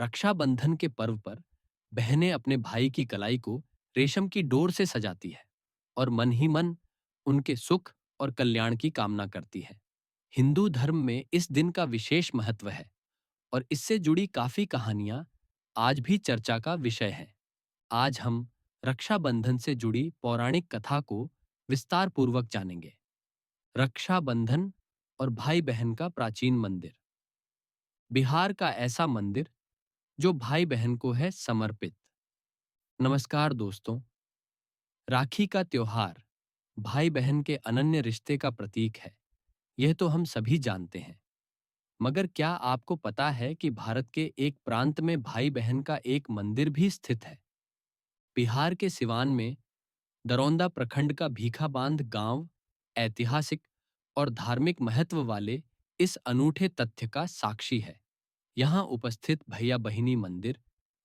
रक्षाबंधन के पर्व पर बहनें अपने भाई की कलाई को रेशम की डोर से सजाती है और मन ही मन उनके सुख और कल्याण की कामना करती है। हिंदू धर्म में इस दिन का विशेष महत्व है और इससे जुड़ी काफी कहानियां आज भी चर्चा का विषय हैं। आज हम रक्षाबंधन से जुड़ी पौराणिक कथा को विस्तार पूर्वक जानेंगे। रक्षाबंधन और भाई बहन का प्राचीन मंदिर। बिहार का ऐसा मंदिर जो भाई बहन को है समर्पित। नमस्कार दोस्तों। राखी का त्योहार भाई बहन के अनन्य रिश्ते का प्रतीक है, यह तो हम सभी जानते हैं। मगर क्या आपको पता है कि भारत के एक प्रांत में भाई बहन का एक मंदिर भी स्थित है? बिहार के सिवान में दरौंदा प्रखंड का भीखा बांध गांव ऐतिहासिक और धार्मिक महत्व वाले इस अनूठे तथ्य का साक्षी है। यहाँ उपस्थित भैया बहिनी मंदिर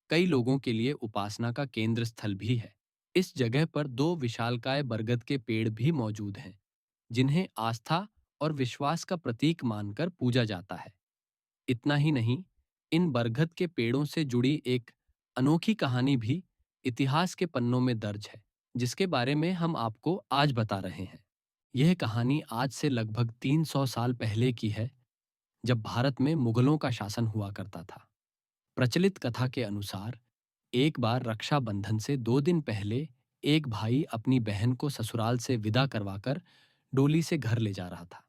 कई लोगों के लिए उपासना का केंद्र स्थल भी है। इस जगह पर दो विशालकाय बरगद के पेड़ भी मौजूद हैं, जिन्हें आस्था और विश्वास का प्रतीक मानकर पूजा जाता है। इतना ही नहीं, इन बरगद के पेड़ों से जुड़ी एक अनोखी कहानी भी इतिहास के पन्नों में दर्ज है, जिसके बारे में हम आपको आज बता रहे हैं। यह कहानी आज से लगभग 300 साल पहले की है, जब भारत में मुगलों का शासन हुआ करता था। प्रचलित कथा के अनुसार एक बार रक्षाबंधन से 2 दिन पहले एक भाई अपनी बहन को ससुराल से विदा करवाकर डोली से घर ले जा रहा था।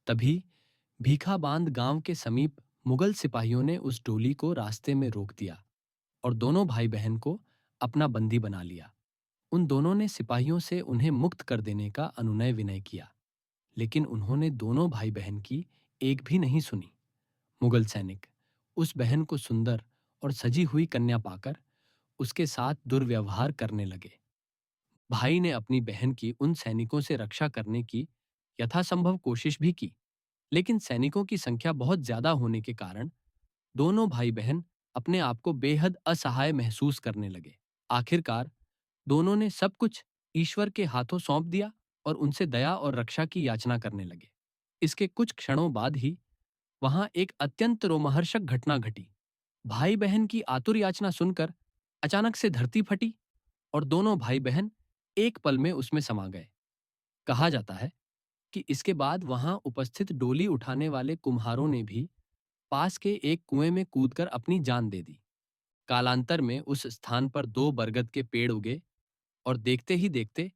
तभी भीखा बांध गांव के समीप मुगल सिपाहियों ने उस डोली को रास्ते में रोक दिया और दोनों भाई बहन को अपना बंदी बना लिया। उन दोनों ने सिपाहियों से उन्हें मुक्त कर देने का अनुनय विनय किया, लेकिन उन्होंने दोनों भाई बहन की एक भी नहीं सुनी। मुगल सैनिक उस बहन को सुंदर और सजी हुई कन्या पाकर उसके साथ दुर्व्यवहार करने लगे। भाई ने अपनी बहन की उन सैनिकों से रक्षा करने की यथासंभव कोशिश भी की, लेकिन सैनिकों की संख्या बहुत ज्यादा होने के कारण दोनों भाई बहन अपने आप को बेहद असहाय महसूस करने लगे। आखिरकार दोनों ने सब कुछ ईश्वर के हाथों सौंप दिया और उनसे दया और रक्षा की याचना करने लगे। इसके कुछ क्षणों बाद ही वहां एक अत्यंत रोमहर्षक घटना घटी। भाई बहन की आतुर याचना सुनकर अचानक से धरती फटी और दोनों भाई बहन एक पल में उसमें समा गए। कहा जाता है कि इसके बाद वहां उपस्थित डोली उठाने वाले कुम्हारों ने भी पास के एक कुएं में कूदकर अपनी जान दे दी। कालांतर में उस स्थान पर दो बरगद के पेड़ उगे और देखते ही देखते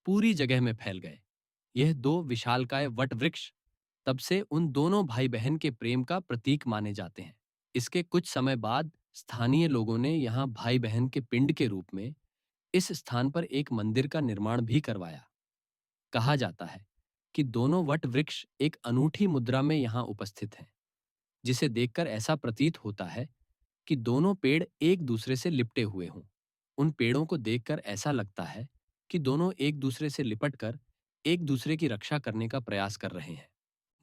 पूरी जगह में फैल गए। यह दो विशालकाय वट वृक्ष तब से उन दोनों भाई बहन के प्रेम का प्रतीक माने जाते हैं। इसके कुछ समय बाद स्थानीय लोगों ने यहाँ भाई बहन के पिंड के रूप में इस स्थान पर एक मंदिर का निर्माण भी करवाया। कहा जाता है कि दोनों वट वृक्ष एक अनूठी मुद्रा में यहाँ उपस्थित हैं, जिसे देखकर ऐसा प्रतीत होता है कि दोनों पेड़ एक दूसरे से लिपटे हुए हों। उन पेड़ों को देखकर ऐसा लगता है कि दोनों एक दूसरे से लिपटकर एक दूसरे की रक्षा करने का प्रयास कर रहे हैं।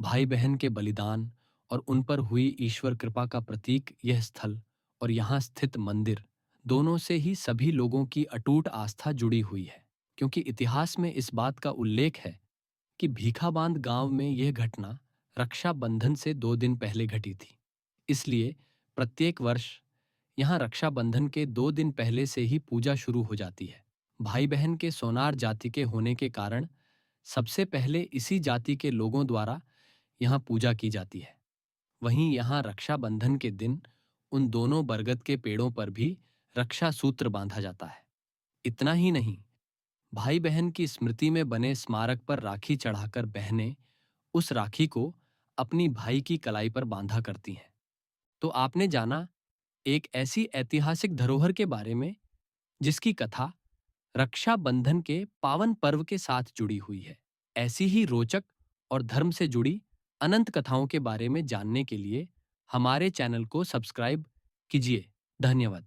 भाई बहन के बलिदान और उन पर हुई ईश्वर कृपा का प्रतीक यह स्थल और यहाँ स्थित मंदिर दोनों से ही सभी लोगों की अटूट आस्था जुड़ी हुई है, क्योंकि इतिहास में इस बात का उल्लेख है कि भीखाबांध गांव में यह घटना रक्षाबंधन से 2 दिन पहले घटी थी। इसलिए प्रत्येक वर्ष यहाँ रक्षाबंधन के 2 दिन पहले से ही पूजा शुरू हो जाती है। भाई बहन के सोनार जाति के होने के कारण सबसे पहले इसी जाति के लोगों द्वारा यहाँ पूजा की जाती है। वहीं यहाँ रक्षाबंधन के दिन उन दोनों बरगद के पेड़ों पर भी रक्षा सूत्र बांधा जाता है। इतना ही नहीं, भाई बहन की स्मृति में बने स्मारक पर राखी चढ़ाकर बहनें उस राखी को अपनी भाई की कलाई पर बांधा करती हैं। तो आपने जाना एक ऐसी ऐतिहासिक धरोहर के बारे में जिसकी कथा रक्षाबंधन के पावन पर्व के साथ जुड़ी हुई है। ऐसी ही रोचक और धर्म से जुड़ी अनंत कथाओं के बारे में जानने के लिए हमारे चैनल को सब्सक्राइब कीजिए। धन्यवाद।